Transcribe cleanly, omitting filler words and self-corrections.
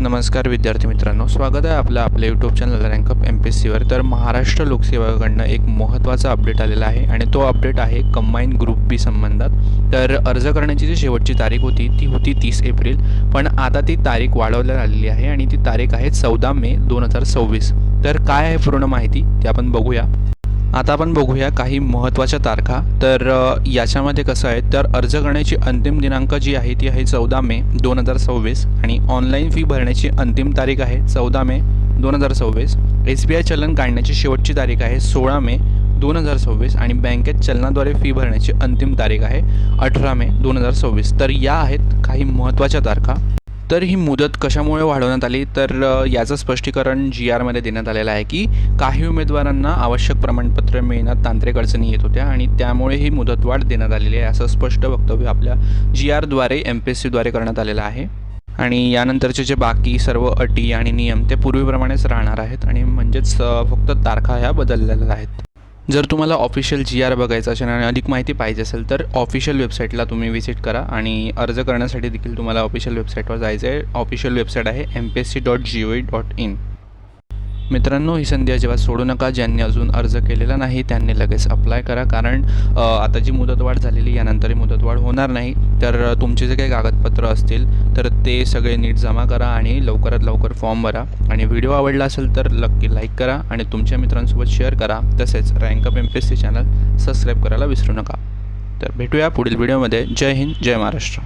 नमस्कार विद्यार्थी मित्रांनो, स्वागत आहे आपल्या यूट्यूब चॅनल रँकअप MPSCवर। तर महाराष्ट्र लोकसेवाकडनं एक महत्त्वाचा अपडेट आलेला आहे आणि तो अपडेट आहे कंबाईन ग्रुप बी संबंधात। तर अर्ज करण्याची जी शेवटची तारीख होती ती होती 30 एप्रिल, पण आता ती तारीख वाढवण्यात आलेली आहे आणि ती तारीख आहे 14 मे 2026। तर काय आहे पूर्ण माहिती ते आपण बघूया। आता आपण बघूया काही महत्त्वाच्या तारखा। तर याच्यामध्ये कसं आहे, तर अर्ज करण्याची अंतिम दिनांक जी आहे ती आहे 14 मे 2026 आणि ऑनलाईन फी भरण्याची अंतिम तारीख आहे 14 मे 2026। SBI चलन काढण्याची शेवटची तारीख आहे 16 मे 2026 आणि बँकेत चलनाद्वारे फी भरण्याची अंतिम तारीख आहे 18 मे 2026। तर या आहेत काही महत्त्वाच्या तारखा। तर ही मुदत कशामुळे वाढवण्यात आली, तर याचं स्पष्टीकरण GRमध्ये देण्यात आलेलं आहे की काही उमेदवारांना आवश्यक प्रमाणपत्र मिळण्यात तांत्रिक अडचणी येत होत्या आणि त्यामुळे ही मुदतवाढ देण्यात आलेली आहे, असं स्पष्ट वक्तव्य आपल्या GRद्वारे MPSCद्वारे करण्यात आलेलं आहे। आणि यानंतरचे जे बाकी सर्व अटी आणि नियम ते पूर्वीप्रमाणेच राहणार आहेत आणि म्हणजेच फक्त तारखा ह्या बदललेल्या आहेत। जर तुम्हाला ऑफिशियल GR बघायचं असेल आणि अधिक माहिती पाहिजे असेल तर ऑफिशियल वेबसाईटला तुम्ही व्हिजिट करा आणि अर्ज करण्यासाठी देखील तुम्हाला ऑफिशियल वेबसाईटवर जायचं आहे। ऑफिशियल वेबसाईट आहे mpsc.gov.in। मित्रांनो, ही संधी अजिबात सोडू नका। ज्यांनी अजून अर्ज केलेला नाही त्यांनी लगेच अप्लाय करा, कारण आता जी मुदतवाढ झालेली यानंतर मुदतवाढ होणार नाही। तर तुमचे जे काही कागदपत्र असतील तर ते सगळे नीट जमा करा आणि लवकरात लवकर फॉर्म भरा। आणि व्हिडिओ आवडला असेल तर नक्की लाईक करा आणि तुमच्या मित्रांसोबत शेअर करा। तसेच रँकअप MPSC चॅनल सबस्क्राईब करायला विसरू नका। तर भेटूया पुढील व्हिडिओमध्ये। जय हिंद, जय महाराष्ट्र।